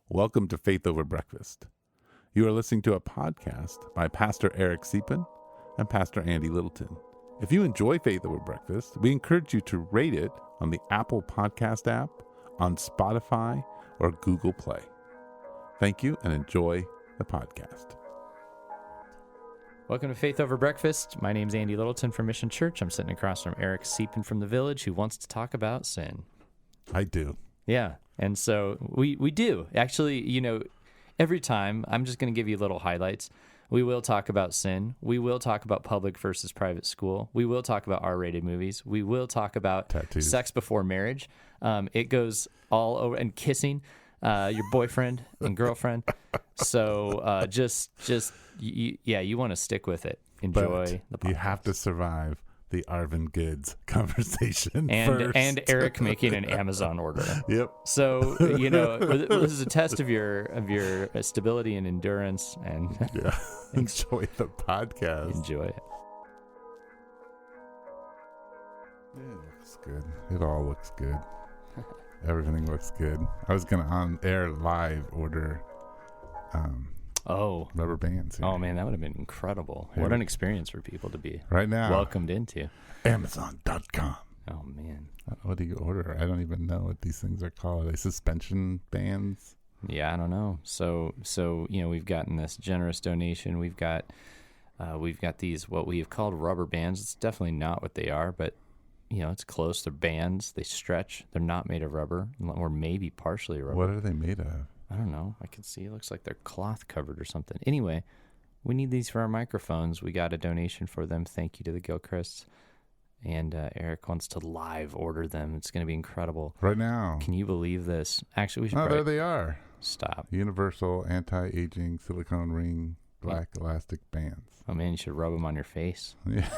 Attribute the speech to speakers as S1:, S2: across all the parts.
S1: Welcome to Faith Over Breakfast. You are listening to a podcast by Pastor Eric Deepen and Pastor Andy Littleton. If you enjoy Faith Over Breakfast, we encourage you to rate it on the Apple Podcast app, on Spotify, or Google Play. Thank you and enjoy the podcast.
S2: Welcome to Faith Over Breakfast. My name's Andy Littleton from Mission Church. I'm sitting across from Eric Deepen from the Village, who wants to talk about sin.
S1: I do.
S2: Yeah, and so we do. Actually, every time, I'm just going to give you little highlights. We will talk about sin. We will talk about public versus private school. We will talk about R-rated movies. We will talk about
S1: Tattoos.
S2: Sex before marriage. It goes all over, and kissing your boyfriend and girlfriend. So you want to stick with it. Enjoy the podcast.
S1: You have to survive the Arvin Goods conversation first.
S2: And Eric making an Amazon order.
S1: Yep.
S2: So, this is a test of your stability and endurance. And
S1: yeah. Enjoy the podcast.
S2: Enjoy it.
S1: It looks good. It all looks good. Everything looks good. I was going to on air live order rubber bands. Here.
S2: Oh, man, that would have been incredible. What an experience for people to be
S1: right now
S2: welcomed into.
S1: Amazon.com.
S2: Oh, man.
S1: What do you order? I don't even know what these things are called. Are they suspension bands?
S2: Yeah, I don't know. So we've gotten this generous donation. We've got these, what we have called rubber bands. It's definitely not what they are, but it's close. They're bands. They stretch. They're not made of rubber, or maybe partially rubber.
S1: What are they made of?
S2: I don't know. I can see it looks like they're cloth covered or something. Anyway, we need these for our microphones. We got a donation for them. Thank you to the Gilchrists. And Eric wants to live order them. It's going to be incredible.
S1: Right now.
S2: Can you believe this? Actually, we should
S1: there they are.
S2: Stop.
S1: Universal anti-aging silicone ring black elastic bands.
S2: Oh, man, you should rub them on your face.
S1: Yeah.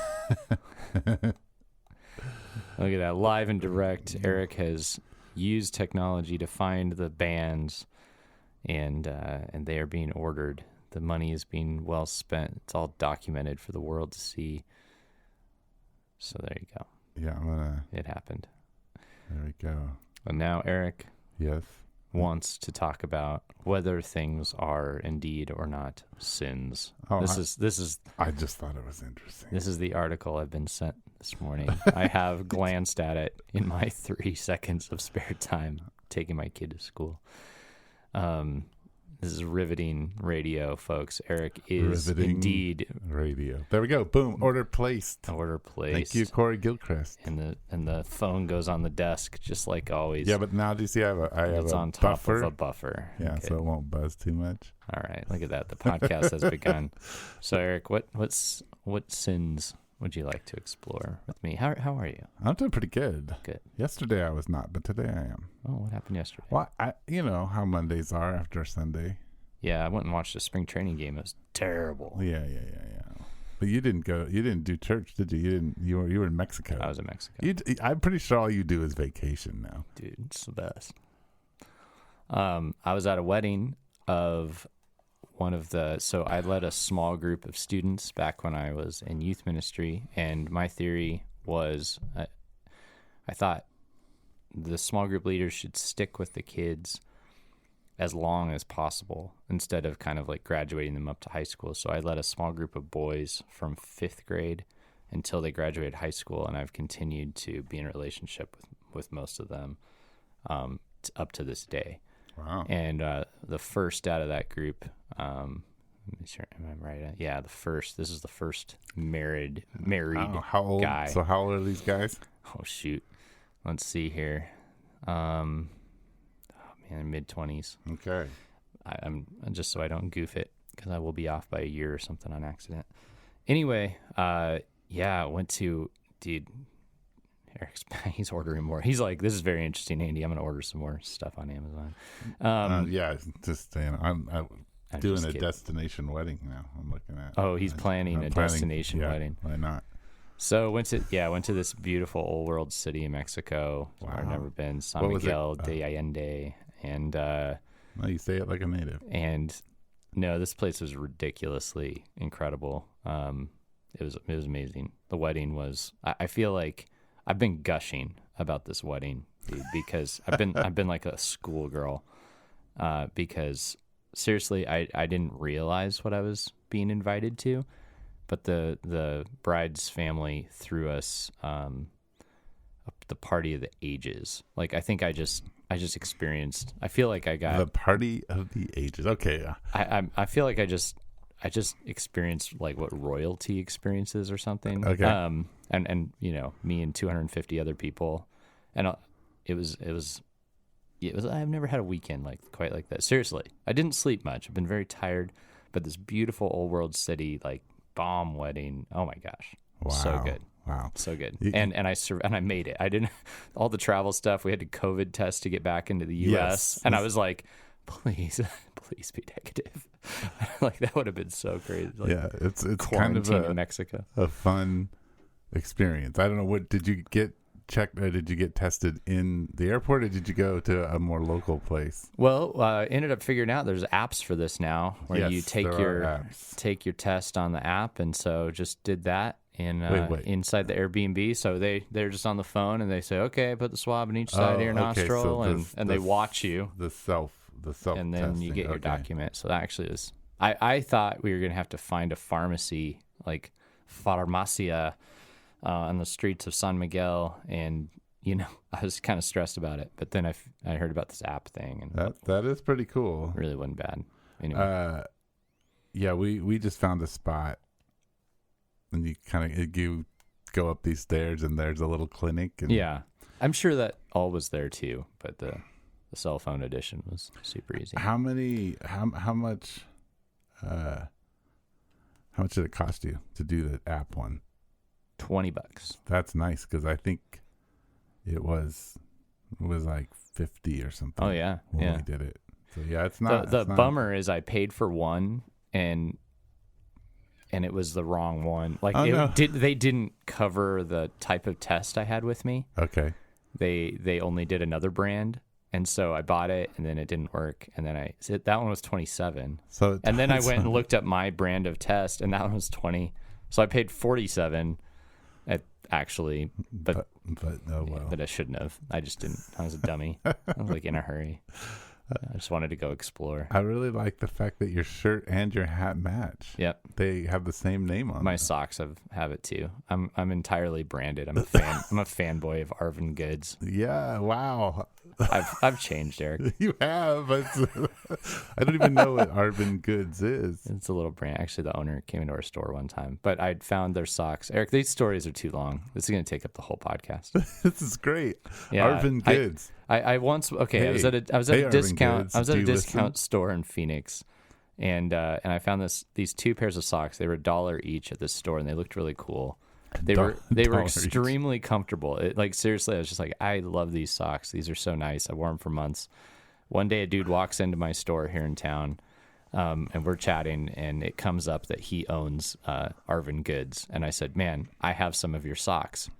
S2: Look at that. Live and direct. Eric has used technology to find the bands, and they are being ordered. The money is being well spent. It's all documented for the world to see. So there you go.
S1: Yeah,
S2: It happened.
S1: There we go.
S2: And now Eric
S1: Yes.
S2: wants to talk about whether things are indeed or not sins.
S1: Oh,
S2: This is.
S1: I just thought it was interesting.
S2: This is the article I've been sent this morning. I have glanced at it in my 3 seconds of spare time taking my kid to school. This is riveting radio, folks. Eric is
S1: Riveting
S2: indeed
S1: radio. There we go. Boom. Order placed.
S2: Order placed.
S1: Thank you, Corey Gilchrist.
S2: And the phone goes on the desk just like always.
S1: Yeah, but now do you see I have
S2: it's
S1: a
S2: on top
S1: buffer?
S2: of a buffer.
S1: Yeah,
S2: Okay.
S1: so it won't buzz too much.
S2: All right, look at that. The podcast has begun. So Eric, what sins would you like to explore with me? How are you?
S1: I'm doing pretty good.
S2: Good.
S1: Yesterday I was not, but today I am.
S2: Oh, what happened yesterday?
S1: Well, you know how Mondays are after Sunday.
S2: Yeah, I went and watched a spring training game. It was terrible.
S1: Yeah. But you didn't go. You didn't do church, did you? You didn't. You were in Mexico.
S2: I was in Mexico.
S1: I'm pretty sure all you do is vacation now.
S2: Dude, it's the best. I was at a wedding of so I led a small group of students back when I was in youth ministry, and my theory was I thought the small group leaders should stick with the kids as long as possible instead of kind of like graduating them up to high school. So I led a small group of boys from 5th grade until they graduated high school, and I've continued to be in a relationship with most of them up to this day.
S1: Wow.
S2: And the first out of that group, am I right? Yeah, this is the first married
S1: how old?
S2: guy.
S1: So how old are these guys?
S2: Oh, shoot. Let's see here. Mid-20s.
S1: Okay.
S2: I'm just so I don't goof it, because I will be off by a year or something on accident. Anyway, I went to, dude, Eric's, he's ordering more. He's like, this is very interesting, Andy. I'm going to order some more stuff on Amazon.
S1: Just saying, I'm doing a destination wedding now. I'm looking at.
S2: Oh, he's planning a destination wedding.
S1: Why not?
S2: So went to this beautiful old world city in Mexico.
S1: Wow.
S2: I've never been. San Miguel de Allende. And
S1: well, you say it like a native.
S2: And no, this place was ridiculously incredible. It was amazing. The wedding was. I feel like I've been gushing about this wedding, dude, because I've been like a schoolgirl because seriously, I didn't realize what I was being invited to, but the bride's family threw us the party of the ages. Like, I think I just experienced. I feel like I got
S1: the party of the ages. Okay,
S2: I feel like I just experienced like what royalty experiences or something.
S1: Okay.
S2: And you know, me and 250 other people, and it was. I've never had a weekend like quite like that. Seriously, I didn't sleep much. I've been very tired, but this beautiful old world city, like bomb wedding. Oh my gosh,
S1: wow,
S2: so good.
S1: Wow,
S2: so good. And I made it. I didn't all the travel stuff. We had to COVID test to get back into the U.S.
S1: Yes.
S2: And I was like, please be negative. Like, that would have been so crazy. Like,
S1: yeah, it's kind of
S2: in Mexico.
S1: A fun experience. I don't know, what did you get checked? Did you get tested in the airport, or did you go to a more local place?
S2: Well, I ended up figuring out there's apps for this now where
S1: Yes,
S2: you take your test on the app, and so just did that in inside the Airbnb. So they're just on the phone and they say, okay, put the swab in each side of your nostril, so and they watch you.
S1: The self
S2: and then
S1: testing.
S2: you get your document. So that actually is. I thought we were gonna have to find a pharmacy, like farmacia, on the streets of San Miguel, and you know, I was kind of stressed about it. But then I heard about this app thing, and
S1: that is pretty cool.
S2: Really wasn't bad. Anyway.
S1: Yeah, we just found a spot, and you go up these stairs, and there's a little clinic. And
S2: yeah, I'm sure that all was there too, but the cell phone edition was super easy.
S1: How much did it cost you to do the app one?
S2: $20.
S1: That's nice, because I think it was like 50 or something.
S2: Oh yeah,
S1: when we did it. So yeah, it's not.
S2: The bummer is I paid for one and it was the wrong one. Like, they didn't cover the type of test I had with me.
S1: Okay.
S2: They only did another brand. And so I bought it, and then it didn't work. And then that one was $27. And then I went and looked up my brand of test, and that one was $20. So I paid $47 actually, but oh well. But I shouldn't have. I just didn't. I was a dummy. I was like in a hurry. I just wanted to go explore.
S1: I really like the fact that your shirt and your hat match.
S2: Yep.
S1: They have the same name on
S2: my
S1: them.
S2: Socks have it too. I'm entirely branded. I'm a fan. I'm a fanboy of Arvin Goods.
S1: Yeah. Wow.
S2: I've changed, Eric.
S1: You have. I don't even know what Arvin Goods is.
S2: It's a little brand. Actually, the owner came into our store one time, but I'd found their socks. Eric, these stories are too long. This is going to take up the whole podcast.
S1: This is great.
S2: Yeah,
S1: Arvin Goods.
S2: I once I was at a discount. I was at a discount store in Phoenix, and I found these two pairs of socks. They were $1 each at this store, and they looked really cool. They were extremely comfortable. Like, seriously, I was just like, I love these socks. These are so nice. I wore them for months. One day, a dude walks into my store here in town, and we're chatting, and it comes up that he owns Arvin Goods, and I said, "Man, I have some of your socks,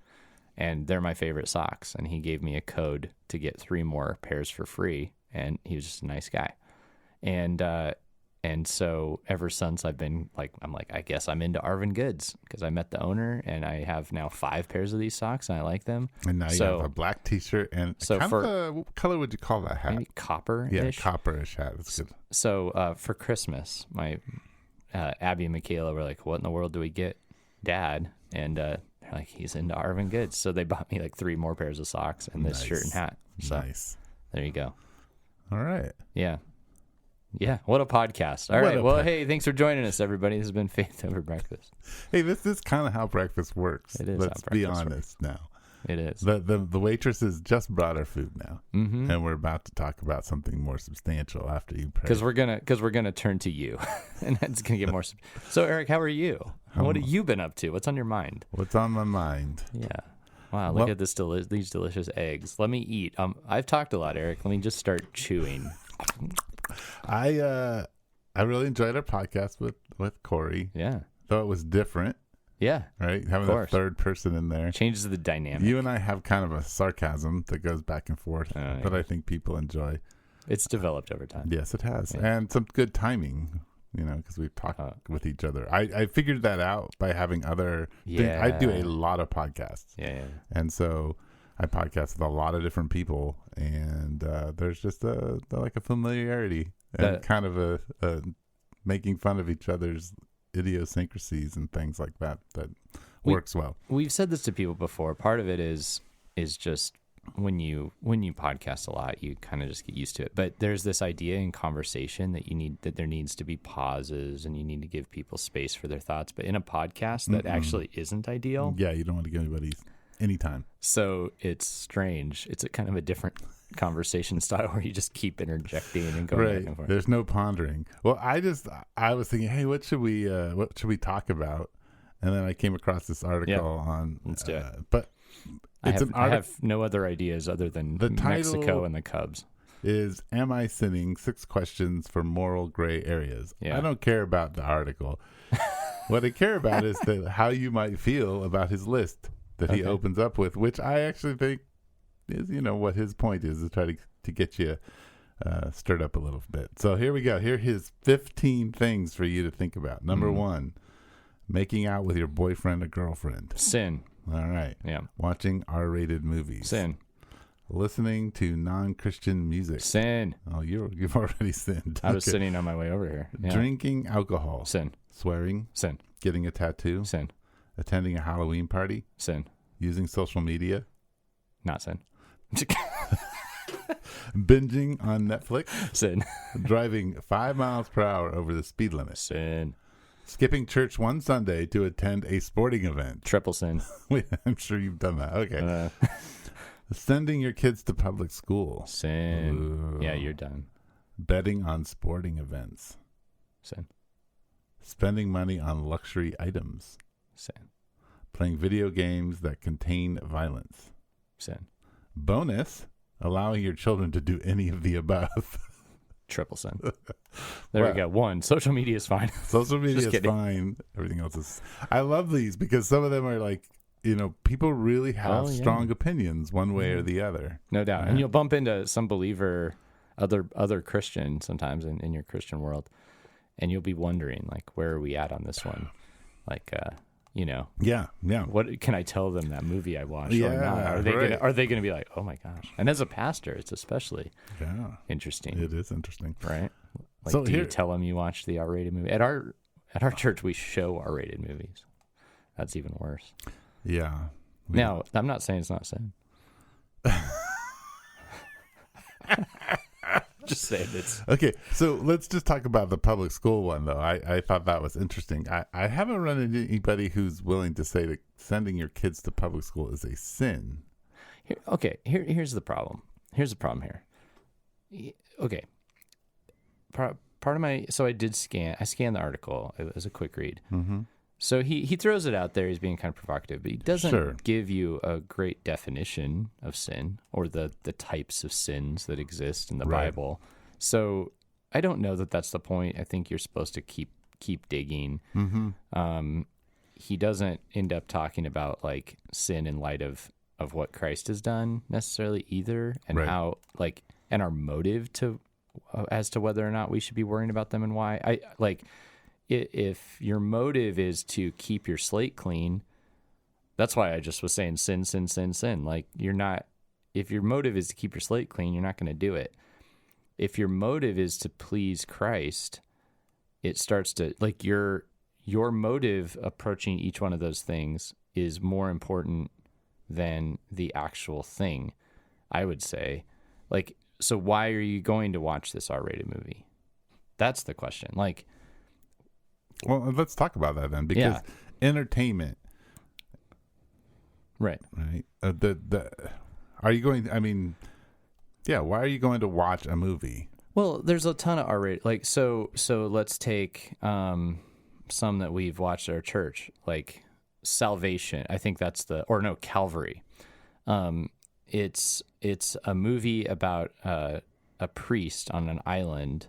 S2: and they're my favorite socks." And he gave me a code to get 3 more pairs for free, and he was just a nice guy. And so ever since I'm like, I guess I'm into Arvin Goods, because I met the owner, and I have now 5 pairs of these socks, and I like them.
S1: And now you have a black T-shirt, and what color would you call that hat?
S2: Maybe copper-ish.
S1: Yeah, copper-ish hat. That's good.
S2: So for Christmas, my Abby and Michaela were like, "What in the world do we get Dad?" And they're like, "He's into Arvin Goods." So they bought me like 3 more pairs of socks and this shirt and hat. So
S1: nice.
S2: There you go.
S1: All right.
S2: Yeah. Yeah, what a podcast. All right. Well, hey, thanks for joining us, everybody. This has been Faith Over Breakfast.
S1: Hey, this is kind of how breakfast works.
S2: It is.
S1: Let's be honest now.
S2: It is.
S1: The waitresses just brought our food now,
S2: mm-hmm.
S1: and we're about to talk about something more substantial after you pray.
S2: Because we're gonna turn to you, and that's gonna get more. So, Eric, how are you? What have you been up to? What's on your mind?
S1: What's on my mind?
S2: Yeah. Wow, look at these delicious eggs. Let me eat. I've talked a lot, Eric. Let me just start chewing.
S1: I really enjoyed our podcast with Corey.
S2: Yeah.
S1: Though it was different.
S2: Yeah.
S1: Right? Having a third person in there.
S2: Changes the dynamic.
S1: You and I have kind of a sarcasm that goes back and forth that I think people enjoy.
S2: It's developed over time.
S1: Yes, it has. Yeah. And some good timing, because we've talked with each other. I figured that out by having other things. I do a lot of podcasts.
S2: Yeah.
S1: And so I podcast with a lot of different people, and there's just like a familiarity and kind of a making fun of each other's idiosyncrasies and things like that works well.
S2: We've said this to people before. Part of it is just when you podcast a lot, you kind of just get used to it. But there's this idea in conversation that there needs to be pauses and you need to give people space for their thoughts. But in a podcast, that actually isn't ideal.
S1: Yeah, you don't want to give anybody any time. So
S2: it's strange. It's a kind of a different conversation style where you just keep interjecting and going back and forth.
S1: There's no pondering. Well, I was thinking, hey, what should we talk about? And then I came across this article on.
S2: Let's do it.
S1: But I
S2: have no other ideas other than
S1: the
S2: Mexico and the Cubs.
S1: Is Am I Sinning? 6 Questions for Moral Gray Areas. Yeah. I don't care about the article. What I care about is how you might feel about his list that he opens up with, which I actually think is, what his point is to try to get you stirred up a little bit. So here we go. Here are his 15 things for you to think about. Number 1, making out with your boyfriend or girlfriend.
S2: Sin.
S1: All right.
S2: Yeah.
S1: Watching R-rated movies.
S2: Sin.
S1: Listening to non-Christian music.
S2: Sin.
S1: Oh, you've already sinned.
S2: I was sitting on my way over here. Yeah.
S1: Drinking alcohol.
S2: Sin.
S1: Swearing.
S2: Sin.
S1: Getting a tattoo.
S2: Sin.
S1: Attending a Halloween party.
S2: Sin.
S1: Using social media.
S2: Not sin.
S1: Binging on Netflix.
S2: Sin.
S1: Driving 5 miles per hour over the speed limit.
S2: Sin.
S1: Skipping church one Sunday to attend a sporting event.
S2: Triple sin.
S1: Wait, I'm sure you've done that. Okay. Sending your kids to public school.
S2: Sin.
S1: Ooh.
S2: Yeah, you're done.
S1: Betting on sporting events.
S2: Sin.
S1: Spending money on luxury items.
S2: Sin.
S1: Playing video games that contain violence.
S2: Sin.
S1: Bonus, allowing your children to do any of the above.
S2: Triple sin. There we go. 1, social media is fine.
S1: Social media is fine. Everything else is. I love these because some of them are like, people really have strong opinions one way or the other.
S2: No doubt. And you'll bump into some believer, other Christian sometimes in your Christian world, and you'll be wondering, like, where are we at on this one? Like,
S1: Yeah.
S2: What can I tell them that movie I watched
S1: or
S2: not? Are they gonna be like, oh my gosh? And as a pastor, it's especially interesting.
S1: It is interesting,
S2: right? Like, so do you tell them you watched the R-rated movie? At our church, we show R-rated movies. That's even worse.
S1: Yeah.
S2: Now, I'm not saying it's not sin. Just saying it's
S1: okay. So let's just talk about the public school one, though. I thought that was interesting. I haven't run into anybody who's willing to say that sending your kids to public school is a sin.
S2: Here's the problem. Here's the problem here. Okay. Part of my I scanned the article. It was a quick read.
S1: Mm-hmm.
S2: So he throws it out there. He's being kind of provocative, but he doesn't give you a great definition of sin or the types of sins that exist in the Bible. So I don't know that that's the point. I think you're supposed to keep digging.
S1: Mm-hmm.
S2: He doesn't end up talking about like sin in light of what Christ has done necessarily either, and how and our motive as to whether or not we should be worrying about them and why. If your motive is to keep your slate clean, that's why I just was saying sin. Like, if your motive is to keep your slate clean, you're not going to do it. If your motive is to please Christ, it starts to, like, your motive approaching each one of those things is more important than the actual thing, I would say. Like, so why are you going to watch this R-rated movie? That's the question. Like,
S1: well, let's talk about that then, because entertainment,
S2: right?
S1: Are you going? I mean, why are you going to watch a movie?
S2: Well, there's a ton of R-rated. Like, so let's take some that we've watched at our church, like Salvation. I think that's Calvary. It's a movie about a priest on an island,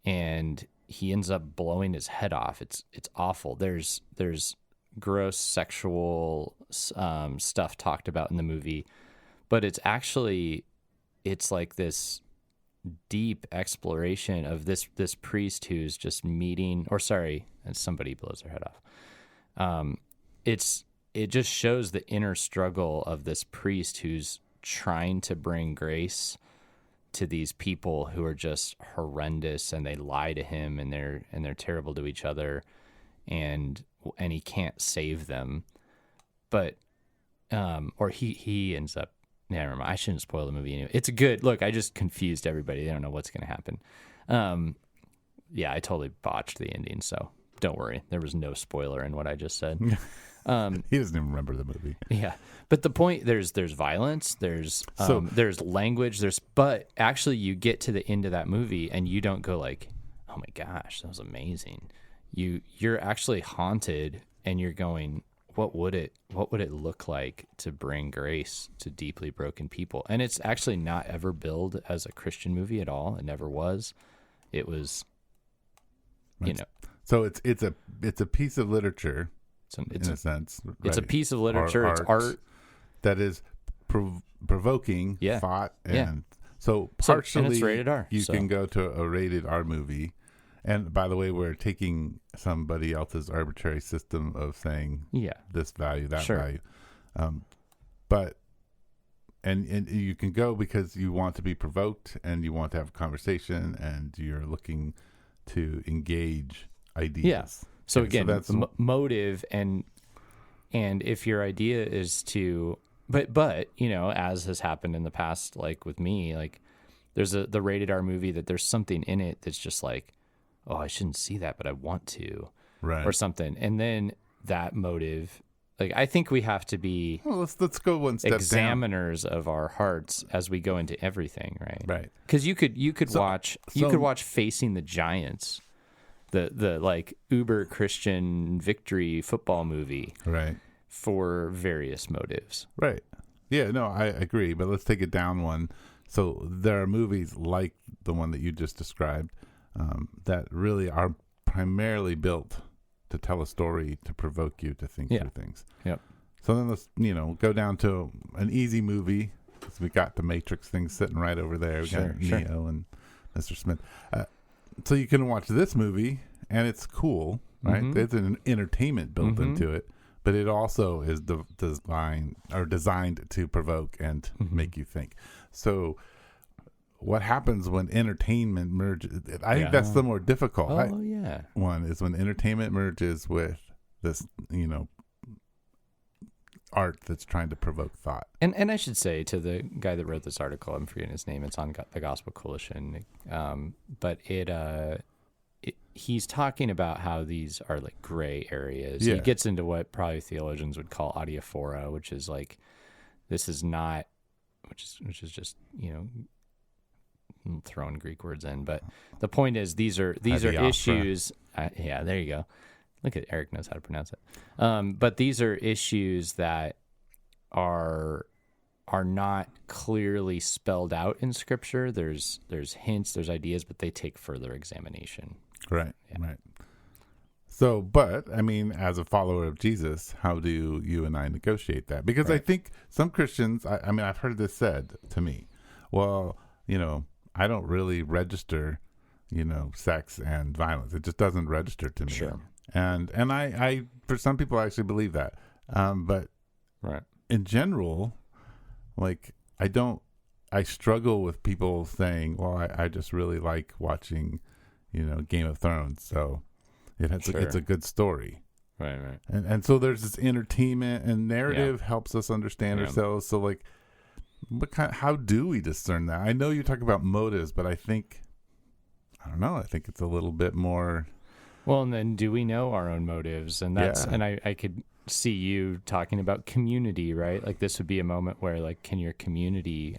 S2: and he ends up blowing his head off. It's awful. There's gross sexual stuff talked about in the movie, but it's like this deep exploration of this priest who's just and somebody blows their head off. it just shows the inner struggle of this priest who's trying to bring grace to these people who are just horrendous, and they lie to him, and they're terrible to each other, and he can't save them. But or he ends up, never mind, I shouldn't spoil the movie anyway. It's a good look. I just confused everybody. They don't know what's going to happen. Yeah, I totally botched the ending, so don't worry. There was no spoiler in what I just said.
S1: He doesn't even remember the movie.
S2: Yeah, but the point, there's violence, there's language, but actually you get to the end of that movie and you don't go like, oh my gosh, that was amazing. You're actually haunted, and you're going, what would it look like to bring grace to deeply broken people? And it's actually not ever billed as a Christian movie at all. It never was. It was,
S1: So it's a piece of literature. In a sense,
S2: it's a piece of literature. It's art
S1: that is provoking thought, and so partially
S2: and it's rated R.
S1: You can go to a rated R movie, and by the way, we're taking somebody else's arbitrary system of saying this value, that value, but and you can go because you want to be provoked and you want to have a conversation and you're looking to engage ideas.
S2: Yeah. So again, so that's motive, and if your idea is to, but as has happened in the past, like with me, like there's the rated R movie that there's something in it that's just like, oh, I shouldn't see that, but I want to,
S1: right,
S2: or something, and then that motive, like I think we have to be
S1: let's go one step
S2: examiners of our hearts as we go into everything, right?
S1: Right.
S2: Because you could watch Facing the Giants, the like uber Christian victory football movie,
S1: right,
S2: for various motives.
S1: Right. Yeah, no, I agree, but let's take it down one. So there are movies like the one that you just described that really are primarily built to tell a story, to provoke you to think through things.
S2: Yep.
S1: So then let's go down to an easy movie, because we got the Matrix thing sitting right over there. We got Neo and Mr. Smith. So you can watch this movie, and it's cool, right? Mm-hmm. There's an entertainment built into it, but it also is designed to provoke and make you think. So what happens when entertainment merges? I think that's the more difficult one, is when entertainment merges with this, art that's trying to provoke thought.
S2: And I should say, to the guy that wrote this article, I'm forgetting his name, it's on the Gospel Coalition, but he's talking about how these are like gray areas. He gets into what probably theologians would call adiaphora, which is like, this is not, which is just, throwing Greek words in, but the point is these are issues. There you go. Look at Eric knows how to pronounce it. But these are issues that are not clearly spelled out in Scripture. There's hints, there's ideas, but they take further examination.
S1: Right. Right. So, but I mean, as a follower of Jesus, how do you and I negotiate that? Because I think some Christians, I mean, I've heard this said to me, well, I don't really register, sex and violence. It just doesn't register to me.
S2: Sure.
S1: And I for some people I actually believe that. But in general, like I struggle with people saying, well, I just really like watching, Game of Thrones. So it's a good story.
S2: Right.
S1: And so there's this entertainment, and narrative helps us understand ourselves. So like, how do we discern that? I know you talk about motives, but I think it's a little bit more.
S2: Well, and then do we know our own motives? And that's, and I could see you talking about community, right? Like this would be a moment where, like, can your community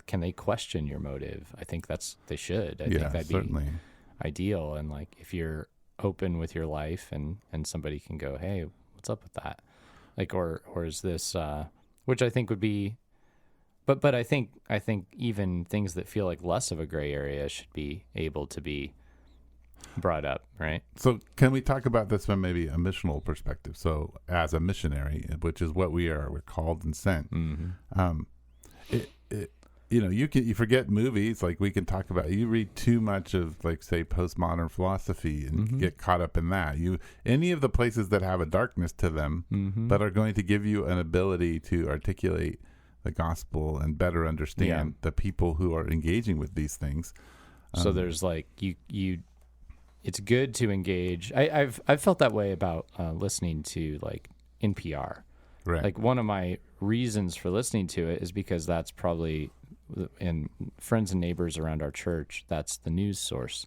S2: can they question your motive? I think they should. I think that'd
S1: certainly
S2: be ideal. And like, if you're open with your life and somebody can go, hey, what's up with that? Like, or is this, which I think would be, but I think even things that feel like less of a gray area should be able to be brought up, right?
S1: So can we talk about this from maybe a missional perspective? So as a missionary, which is what we're called and sent, you forget movies. Like we can talk about, you read too much of, like, say, postmodern philosophy and get caught up in that. Any of the places that have a darkness to them, but are going to give you an ability to articulate the gospel and better understand the people who are engaging with these things.
S2: So there's like it's good to engage. I've felt that way about listening to like NPR.
S1: Right.
S2: Like one of my reasons for listening to it is because that's probably, and friends and neighbors around our church, that's the news source.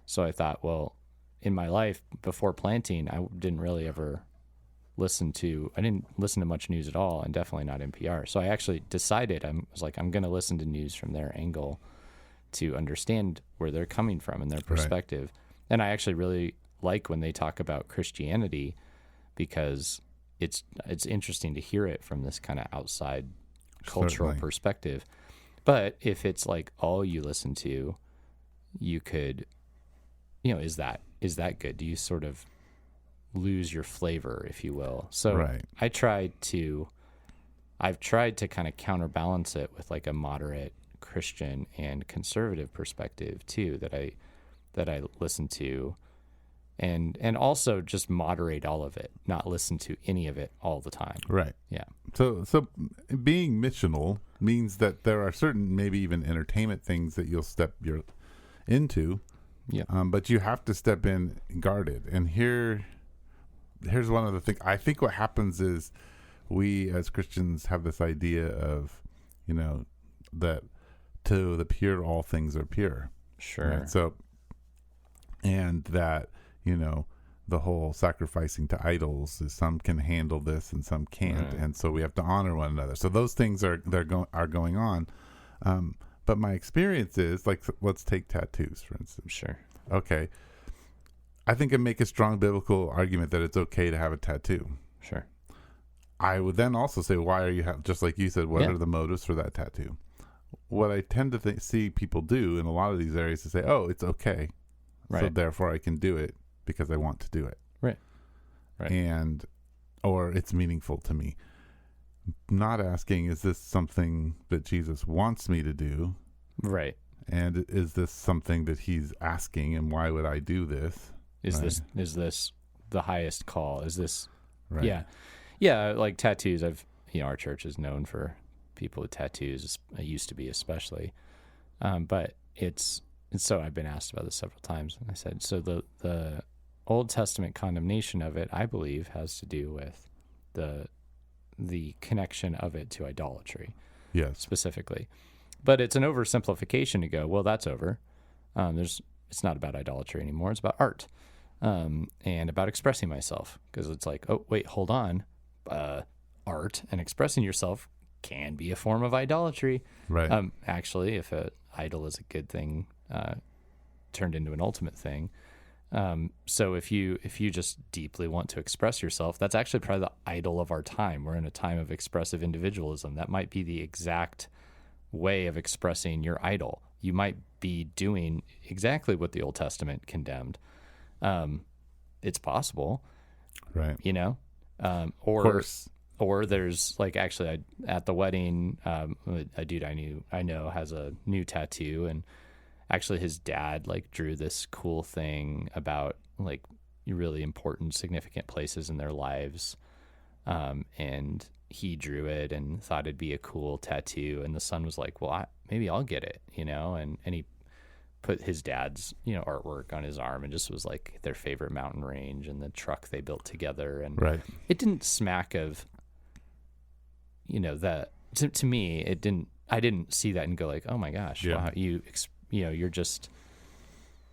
S2: So I thought, well, in my life before planting, I didn't listen to much news at all, and definitely not NPR. So I actually decided, I'm going to listen to news from their angle to understand where they're coming from and their perspective. Right. And I actually really like when they talk about Christianity, because it's interesting to hear it from this kind of outside cultural perspective. But if it's like all you listen to, you could, is that good? Do you sort of lose your flavor, if you will? So I've tried to kind of counterbalance it with like a moderate Christian and conservative perspective too, that I listen to, and also just moderate all of it, not listen to any of it all the time.
S1: Right.
S2: Yeah.
S1: So being missional means that there are certain, maybe even entertainment things that you'll step into.
S2: Yeah.
S1: But you have to step in guarded. And here's one of the things. I think what happens is we as Christians have this idea of, that to the pure, all things are pure.
S2: Sure.
S1: Right? So, and that, the whole sacrificing to idols is, some can handle this and some can't. Right. And so we have to honor one another. So those things are going on. But my experience is, like, let's take tattoos, for instance.
S2: Sure.
S1: Okay. I think I make a strong biblical argument that it's okay to have a tattoo.
S2: Sure.
S1: I would then also say, why are you just like you said, what are the motives for that tattoo? What I tend to see people do in a lot of these areas is say, oh, it's okay. Right. So therefore I can do it because I want to do it.
S2: Right.
S1: Or it's meaningful to me. Not asking, is this something that Jesus wants me to do?
S2: Right.
S1: And is this something that he's asking, and why would I do this?
S2: Is this the highest call? Is this
S1: right?
S2: Yeah, like tattoos. Our church is known for people with tattoos. It used to be, especially, but so I've been asked about this several times, and I said, so the Old Testament condemnation of it, I believe, has to do with the connection of it to idolatry.
S1: Yes,
S2: specifically. But it's an oversimplification to go, well, that's over. It's not about idolatry anymore. It's about art, and about expressing myself. Because it's like, oh, wait, hold on. Art and expressing yourself can be a form of idolatry.
S1: Right.
S2: Actually, if an idol is a good thing, turned into an ultimate thing. So if you just deeply want to express yourself, that's actually probably the idol of our time. We're in a time of expressive individualism. That might be the exact way of expressing your idol. You might be doing exactly what the Old Testament condemned. It's possible,
S1: right?
S2: Or there's like, actually, at the wedding, a dude I know has a new tattoo, and actually his dad like drew this cool thing about like really important, significant places in their lives, and he drew it and thought it'd be a cool tattoo, and the son was like, well, maybe I'll get it, and he put his dad's artwork on his arm, and just was like their favorite mountain range and the truck they built together, and it didn't smack of that to me. I didn't see that and go like, oh my gosh, wow, you're just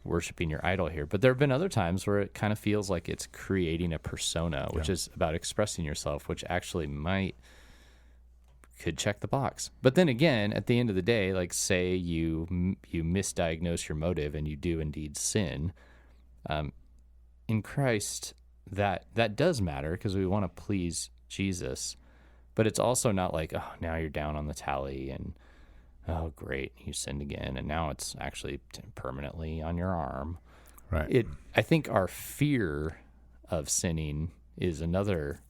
S2: worshiping your idol here. But there have been other times where it kind of feels like it's creating a persona, which is about expressing yourself, which actually could check the box. But then again, at the end of the day, like, say you misdiagnose your motive and you do indeed sin, in Christ, that does matter, because we want to please Jesus. But it's also not like, oh, now you're down on the tally and, oh, great, you sinned again, and now it's actually permanently on your arm.
S1: Right.
S2: I think our fear of sinning is another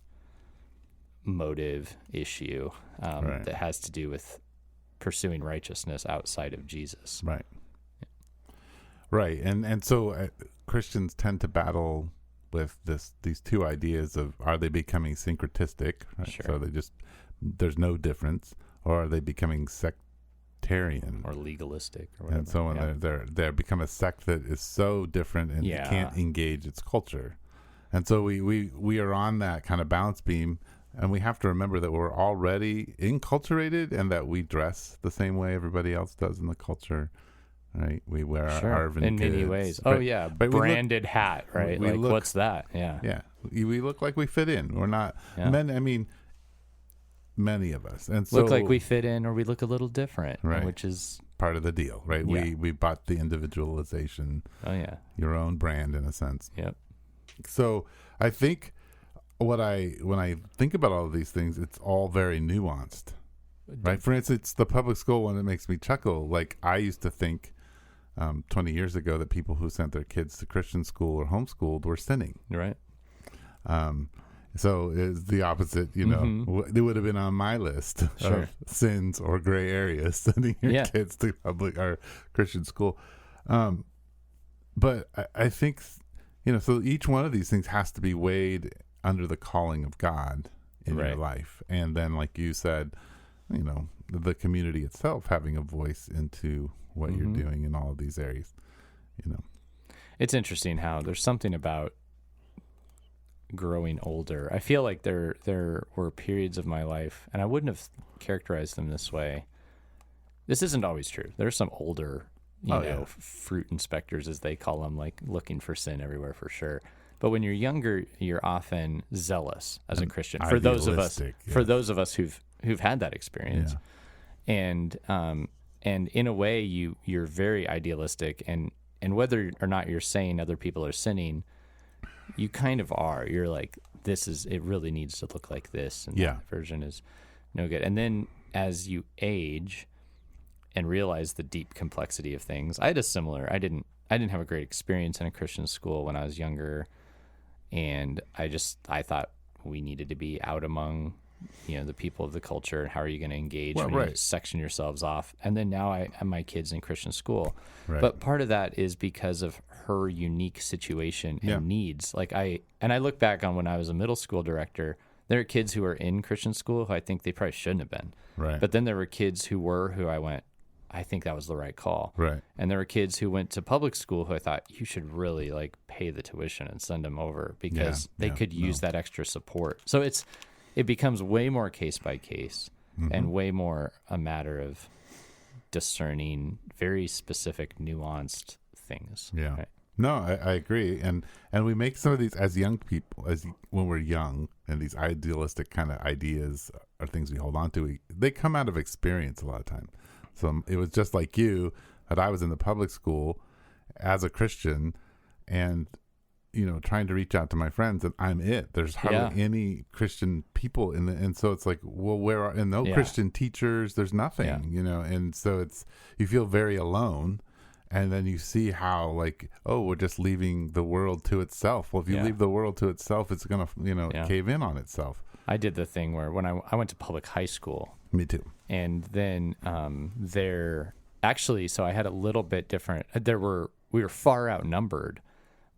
S2: motive issue that has to do with pursuing righteousness outside of Jesus.
S1: Right. Right. And so Christians tend to battle with these two ideas of, are they becoming syncretistic? Right?
S2: Sure.
S1: So there's no difference, or are they becoming sectarian
S2: Or legalistic or whatever.
S1: And so when they're become a sect that is so different and can't engage its culture. And so we are on that kind of balance beam, and we have to remember that we're already enculturated and that we dress the same way everybody else does in the culture. Right, we wear our
S2: in many ways. Oh yeah, branded hat, right?
S1: We look,
S2: what's that? Yeah,
S1: we look like we fit in. We're not men. I mean, many of us, and so
S2: look like we fit in, or we look a little different,
S1: right?
S2: Which is
S1: part of the deal, right?
S2: Yeah.
S1: We bought the individualization.
S2: Oh yeah,
S1: your own brand in a sense.
S2: Yep.
S1: So I think when I think about all of these things, it's all very nuanced, right? For instance, the public school one, it makes me chuckle. Like, I used to think 20 years ago that people who sent their kids to Christian school or homeschooled were sinning.
S2: Right.
S1: So it's the opposite, you know. It would have been on my list of sins or gray areas, sending your kids to public or Christian school. But I think, you know, so each one of these things has to be weighed under the calling of God in your life. And then, like you said, you know, the community itself having a voice into what you're doing in all of these areas, you know.
S2: It's interesting how there's something about growing older. I feel like there were periods of my life, and I wouldn't have characterized them this way. This isn't always true. There's some older, you know, fruit inspectors, as they call them, like looking for sin everywhere for sure. But when you're younger, you're often zealous as a Christian. For those of us who've had that experience, and in a way, you're very idealistic, and whether or not you're saying other people are sinning, you kind of are. You're like, it really needs to look like this, and that version is no good. And then as you age and realize the deep complexity of things, I had a similar. I didn't have a great experience in a Christian school when I was younger, and I thought we needed to be out among, you know, the people of the culture. How are you going to engage when you section yourselves off? And then now I have my kids in Christian school. Right. But part of that is because of her unique situation and needs. Like I look back on when I was a middle school director, there are kids who are in Christian school who I think they probably shouldn't have been. Right. But then there were kids who I went, I think that was the right call. Right. And there were kids who went to public school who I thought, you should really like pay the tuition and send them over because they could use that extra support. So it becomes way more case by case and way more a matter of discerning very specific, nuanced things. Yeah. Right?
S1: No, I agree. And we make some of these as young people, when we're young, and these idealistic kind of ideas are things we hold on to. They come out of experience a lot of time. So it was just like you, that I was in the public school as a Christian, and you know, trying to reach out to my friends, and I'm it. There's hardly any Christian people and so it's like, well, where are, and no Christian teachers, there's nothing, you know, and so you feel very alone, and then you see how like, oh, we're just leaving the world to itself. Well, if you leave the world to itself, it's gonna, you know, cave in on itself.
S2: I did the thing where when I went to public high school.
S1: Me too.
S2: And then so I had a little bit different. We were far outnumbered.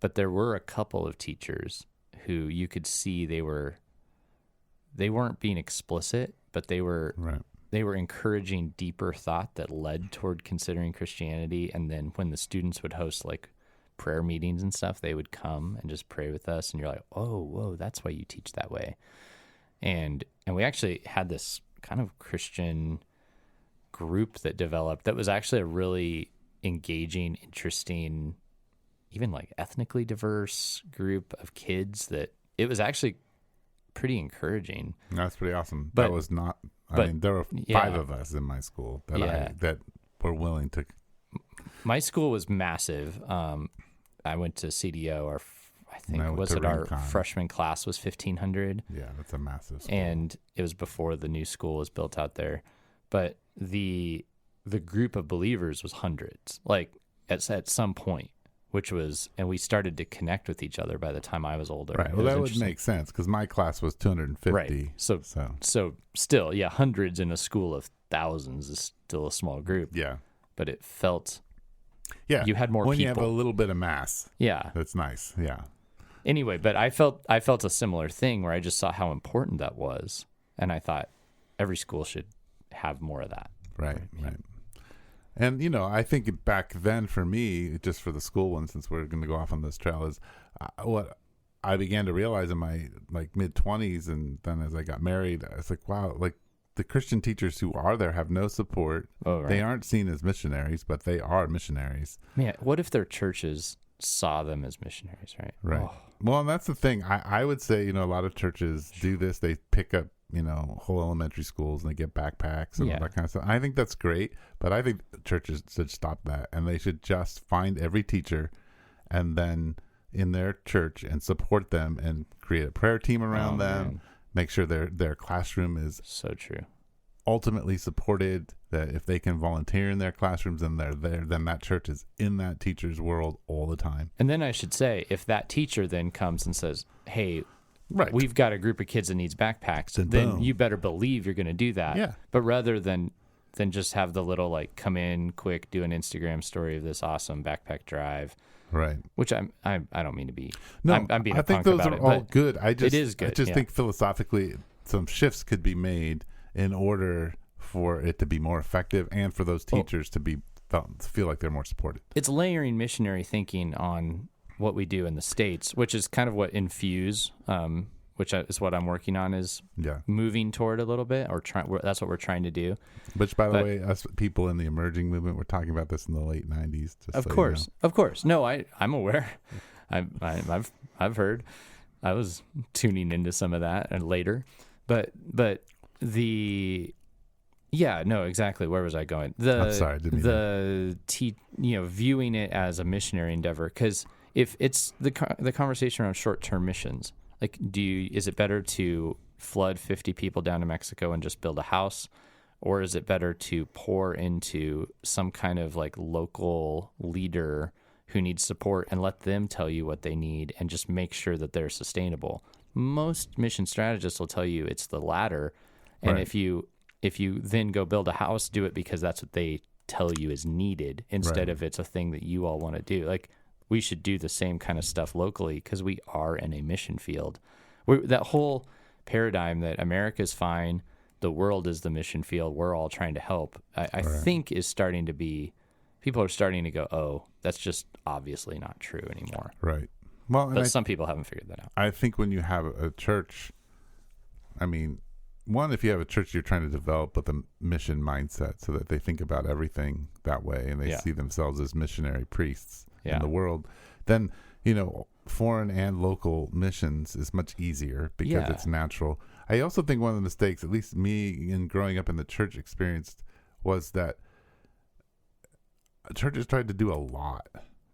S2: But there were a couple of teachers who you could see they weren't being explicit, but they were encouraging deeper thought that led toward considering Christianity. And then when the students would host like prayer meetings and stuff, they would come and just pray with us. And you're like, oh, whoa, that's why you teach that way. And we actually had this kind of Christian group that developed that was actually a really engaging, interesting, even like ethnically diverse group of kids that it was actually pretty encouraging. That's
S1: pretty awesome. But, that was not, I mean, there were 5 of us in my school that were willing to.
S2: My school was massive. I went to CDO, our freshman class was 1,500.
S1: Yeah, that's a massive school.
S2: And it was before the new school was built out there. But the group of believers was hundreds, like at some point. and we started to connect with each other by the time I was older.
S1: Right. Well, that would make sense because my class was 250.
S2: Right. So still, yeah, hundreds in a school of thousands is still a small group.
S1: Yeah.
S2: But it felt,
S1: yeah,
S2: you had more
S1: when
S2: people.
S1: You have a little bit of mass.
S2: Yeah.
S1: That's nice. Yeah.
S2: Anyway, but I felt a similar thing where I just saw how important that was. And I thought every school should have more of that.
S1: Right. And, I think back then for me, just for the school one, since we're going to go off on this trail, is what I began to realize in my mid-20s, and then as I got married, I was like, wow, the Christian teachers who are there have no support.
S2: Oh, right.
S1: They aren't seen as missionaries, but they are missionaries.
S2: Man, what if their churches saw them as missionaries, right?
S1: Right.
S2: Oh.
S1: Well, and that's the thing. I would say, a lot of churches do this. They pick up whole elementary schools and they get backpacks and all that kind of stuff. I think that's great, but I think churches should stop that, and they should just find every teacher and then in their church and support them and create a prayer team around them. Man. Make sure their classroom is
S2: so true.
S1: Ultimately supported, that if they can volunteer in their classrooms and they're there, then that church is in that teacher's world all the time.
S2: And then I should say, if that teacher then comes and says, hey,
S1: right,
S2: we've got a group of kids that needs backpacks, then boom, you better believe you're going to do that.
S1: Yeah.
S2: But rather than just have the little come in quick, do an Instagram story of this awesome backpack drive.
S1: Right.
S2: Which I don't mean to be.
S1: No,
S2: I'm being a
S1: I think
S2: punk
S1: those
S2: about
S1: are
S2: it,
S1: all good. It is good. I just think philosophically some shifts could be made in order for it to be more effective and for those teachers to feel like they're more supported.
S2: It's layering missionary thinking on what we do in the States, which is kind of what Infuse, which is what I'm working on, is moving toward a little bit, or that's what we're trying to do.
S1: Which, by the way, us people in the emerging movement, we're talking about this in the late 90s.
S2: Of course. No, I'm aware. I've heard. I was tuning into some of that and later, but exactly. Where was I going?
S1: I'm sorry, I didn't mean
S2: viewing it as a missionary endeavor, because if it's the conversation around short-term missions, is it better to flood 50 people down to Mexico and just build a house, or is it better to pour into some kind of local leader who needs support and let them tell you what they need and just make sure that they're sustainable? Most mission strategists will tell you it's the latter, and
S1: right.
S2: if you then go build a house, do it because that's what they tell you is needed, instead of it's a thing that you all want to do. We should do the same kind of stuff locally because we are in a mission field. That whole paradigm that America's fine, the world is the mission field, we're all trying to help, I think is starting to be, people are starting to go, oh, that's just obviously not true anymore.
S1: Right. Well,
S2: but some people haven't figured that out.
S1: I think when you have a church, if you have a church you're trying to develop with a mission mindset so that they think about everything that way and they see themselves as missionary priests in the world, then, foreign and local missions is much easier because it's natural. I also think one of the mistakes, at least me in growing up in the church experienced, was that churches tried to do a lot.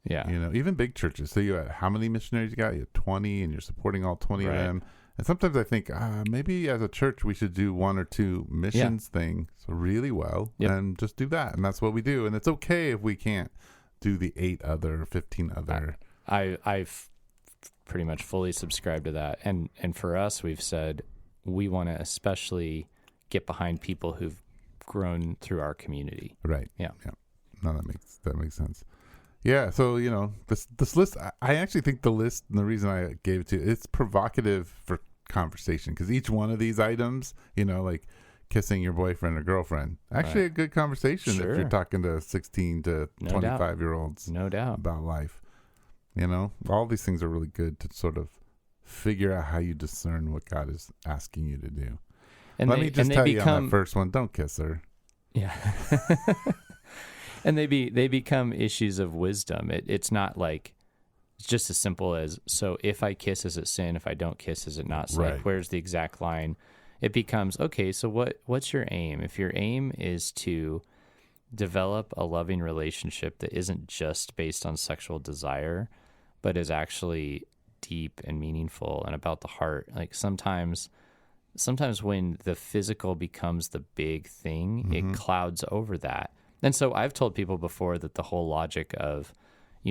S2: Yeah.
S1: Even big churches. So you have, how many missionaries you got? You have 20 and you're supporting all 20 of them. And sometimes I think maybe as a church we should do one or two missions things really well and just do that. And that's what we do. And it's okay if we can't do the 8 other, 15 other.
S2: I've pretty much fully subscribed to that. And for us, we've said we want to especially get behind people who've grown through our community.
S1: Right.
S2: Yeah.
S1: No, that makes sense. Yeah, so this list, I actually think the list, and the reason I gave it to you, it's provocative for conversation, because each one of these items, like kissing your boyfriend or girlfriend, actually a good conversation if you're talking to 16 to 25-year-olds.
S2: No doubt.
S1: About life. All these things are really good to sort of figure out how you discern what God is asking you to do. And Let me just tell you on that first one, don't kiss her.
S2: Yeah. And they become issues of wisdom. It's not it's just as simple as, so if I kiss, is it sin? If I don't kiss, is it not sin?
S1: Right.
S2: Where's the exact line? It becomes, okay, so what's your aim? If your aim is to develop a loving relationship that isn't just based on sexual desire, but is actually deep and meaningful and about the heart, sometimes when the physical becomes the big thing, it clouds over that. And so I've told people before that the whole logic of,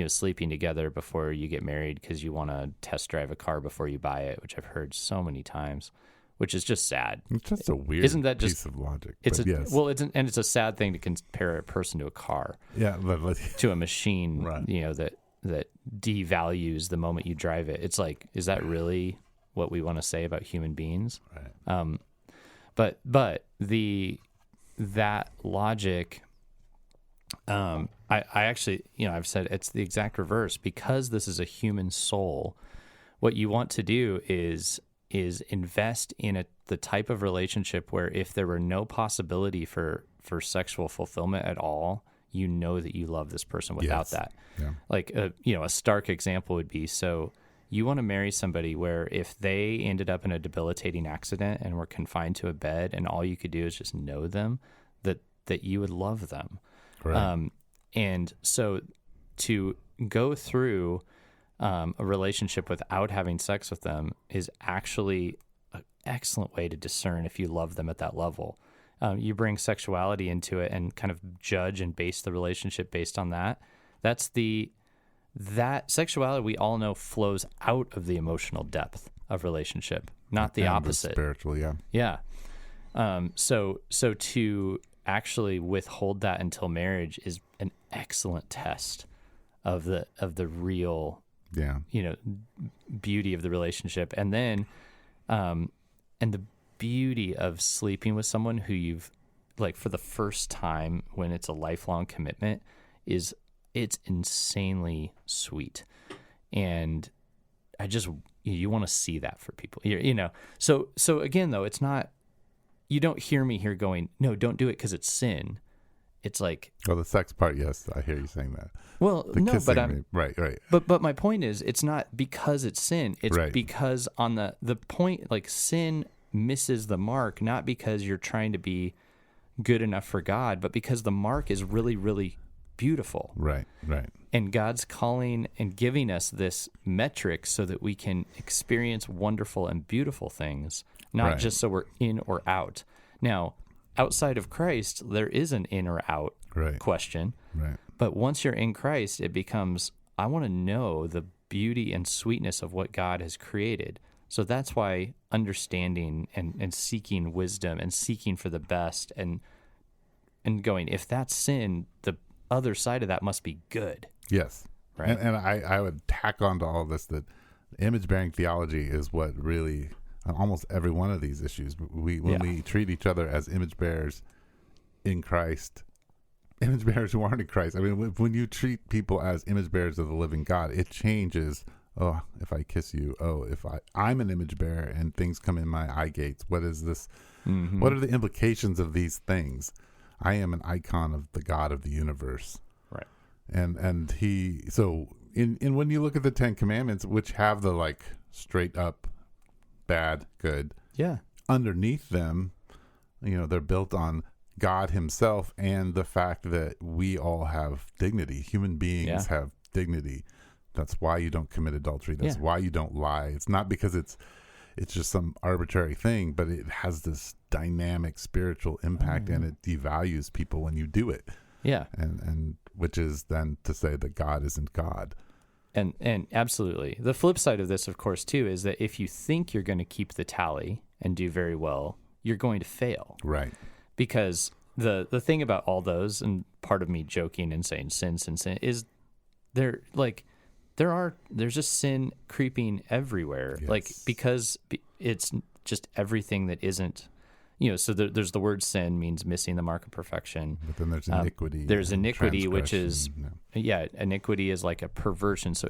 S2: sleeping together before you get married because you want to test drive a car before you buy it, which I've heard so many times, which is just sad.
S1: It's just a weird
S2: Isn't that just,
S1: piece of logic.
S2: It's
S1: yes.
S2: Well, it's a sad thing to compare a person to a car.
S1: Yeah,
S2: to a machine,
S1: right.
S2: That devalues the moment you drive it. It's like, is that really what we want to say about human beings?
S1: Right.
S2: But that logic, I actually, I've said it's the exact reverse. Because this is a human soul, what you want to do is invest in the type of relationship where if there were no possibility for sexual fulfillment at all, you know that you love this person without that.
S1: Yeah.
S2: Like, a stark example would be, so you want to marry somebody where if they ended up in a debilitating accident and were confined to a bed and all you could do is just know them, that you would love them.
S1: Right.
S2: And so to go through a relationship without having sex with them is actually an excellent way to discern if you love them at that level. You bring sexuality into it and kind of judge and base the relationship based on that. That sexuality, we all know, flows out of the emotional depth of relationship, not the opposite.
S1: Spiritual, yeah.
S2: Yeah. So to actually withhold that until marriage is an excellent test of the real, beauty of the relationship. And then, and the beauty of sleeping with someone who you've, like, for the first time when it's a lifelong commitment it's insanely sweet. And you want to see that for people, so again, though, it's not, you don't hear me here going, no, don't do it because it's sin. It's like,
S1: the sex part, yes, I hear you saying that.
S2: Well, no, but
S1: right.
S2: But my point is, it's not because it's sin. It's
S1: right.
S2: because on the point, like, sin misses the mark, not because you're trying to be good enough for God, but because the mark is really, really beautiful.
S1: Right.
S2: And God's calling and giving us this metric so that we can experience wonderful and beautiful things, not
S1: right.
S2: just so we're in or out. Now, outside of Christ, there is an in or out
S1: right.
S2: question.
S1: Right.
S2: But once you're in Christ, it becomes, I want to know the beauty and sweetness of what God has created. So that's why understanding and seeking wisdom and seeking for the best and going, if that's sin, the other side of that must be good.
S1: Yes.
S2: Right.
S1: And I would tack on to all this that image-bearing theology is what really, almost every one of these issues, when we treat each other as image bearers in Christ, image bearers who aren't in Christ. I mean, when you treat people as image bearers of the living God, it changes. Oh, if I kiss you, if I'm an image bearer and things come in my eye gates, what is this? Mm-hmm. What are the implications of these things? I am an icon of the God of the universe.
S2: Right.
S1: And he, so in when you look at the 10 Commandments, which have the, like, straight up bad, good.
S2: Yeah.
S1: Underneath them, they're built on God himself and the fact that we all have dignity. Human beings have dignity. That's why you don't commit adultery. That's why you don't lie. It's not because it's just some arbitrary thing, but it has this dynamic spiritual impact and it devalues people when you do it.
S2: Yeah.
S1: And which is then to say that God isn't God.
S2: And absolutely. The flip side of this, of course, too, is that if you think you're going to keep the tally and do very well, you're going to fail.
S1: Right.
S2: Because the thing about all those, and part of me joking and saying sin, is there's just sin creeping everywhere.
S1: Yes.
S2: Like, because it's just everything that isn't, so there's the word sin means missing the mark of perfection.
S1: But then there's iniquity.
S2: There's iniquity, which is, iniquity is like a perversion. So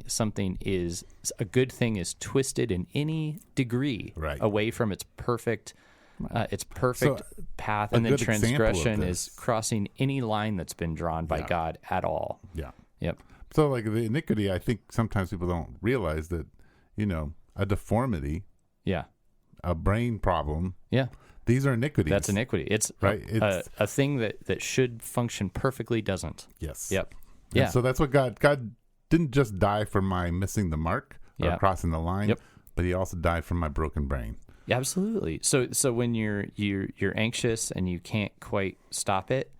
S2: something is, a good thing is twisted in any degree away from its perfect path. And then transgression is crossing any line that's been drawn by God at all.
S1: Yeah.
S2: Yep.
S1: So, like, the iniquity, I think sometimes people don't realize that, a deformity, a brain problem, these are iniquities.
S2: That's iniquity. It's
S1: right.
S2: It's a thing that should function perfectly doesn't.
S1: Yes.
S2: Yep.
S1: Yeah. So that's what God didn't just die for my missing the mark or crossing the line, but he also died for my broken brain.
S2: Yeah, absolutely. So when you're anxious and you can't quite stop it,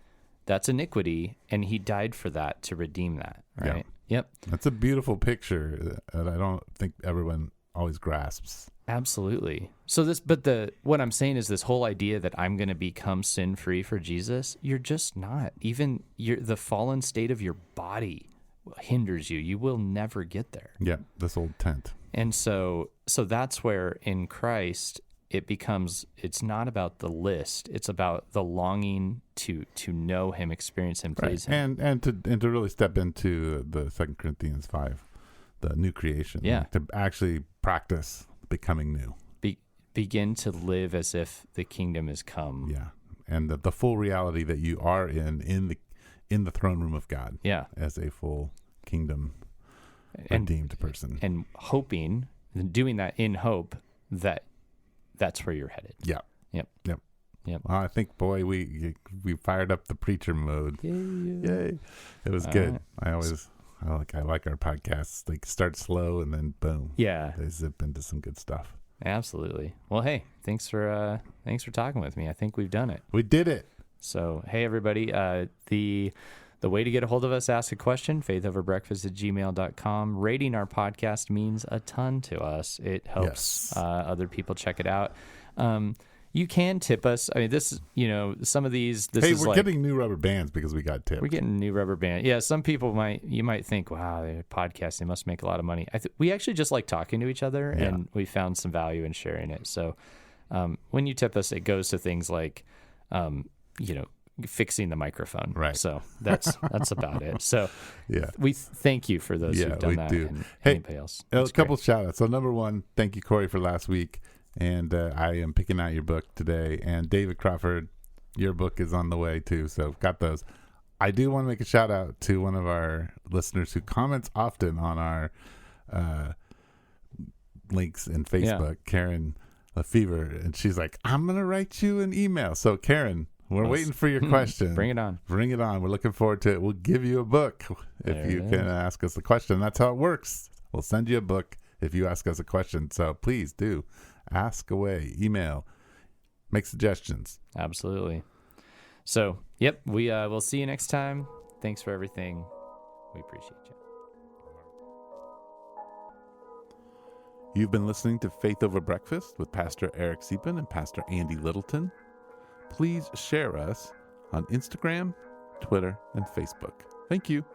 S2: that's iniquity, and he died for that to redeem that, right? Yep.
S1: That's a beautiful picture that I don't think everyone always grasps.
S2: Absolutely. So what I'm saying is this whole idea that I'm going to become sin-free for Jesus, you're just not. Even the fallen state of your body hinders you. You will never get there.
S1: Yeah, this old tent.
S2: And so that's where in Christ it's not about the list. It's about the longing to know him, experience him, please him.
S1: And to really step into the 2 Corinthians 5, the new creation.
S2: Yeah.
S1: To actually practice becoming new.
S2: Begin to live as if the kingdom has come.
S1: Yeah. And the full reality that you are in the throne room of God.
S2: Yeah.
S1: As a full kingdom redeemed person.
S2: And doing that in hope that's where you're headed.
S1: Yeah.
S2: Yep.
S1: Well, I think, boy, we fired up the preacher mode. Yay. It was good.
S2: Right.
S1: I like our podcasts. Like start slow and then boom.
S2: Yeah.
S1: They zip into some good stuff.
S2: Absolutely. Well, hey, thanks for talking with me. I think we've done it.
S1: We did it.
S2: So, hey, everybody, the way to get a hold of us, ask a question, faithoverbreakfast@gmail.com. Rating our podcast means a ton to us. It helps other people check it out. You can tip us. I mean, some of these.
S1: We're getting new rubber bands because we got tipped.
S2: We're getting new rubber band. Yeah, some people you might think, wow, they're podcasting, they must make a lot of money. We actually just like talking to each other, and we found some value in sharing it. So when you tip us, it goes to things like, fixing the microphone.
S1: Right.
S2: So that's about it. So we thank you for those who've done that.
S1: Do.
S2: And
S1: hey,
S2: anybody else.
S1: A couple shout outs. So number one, thank you, Corey, for last week. And I am picking out your book today. And David Crawford, your book is on the way too. So got those. I do want to make a shout out to one of our listeners who comments often on our links in Facebook, Karen Lefevre. And she's like, I'm going to write you an email. So Karen, we're waiting for your question.
S2: Bring it on.
S1: Bring it on. We're looking forward to it. We'll give you a book if you can ask us a question. That's how it works. We'll send you a book if you ask us a question. So please do ask away. Email. Make suggestions.
S2: Absolutely. So, yep, we'll see you next time. Thanks for everything. We appreciate you.
S1: You've been listening to Faith Over Breakfast with Pastor Eric Siepen and Pastor Andy Littleton. Please share us on Instagram, Twitter, and Facebook. Thank you.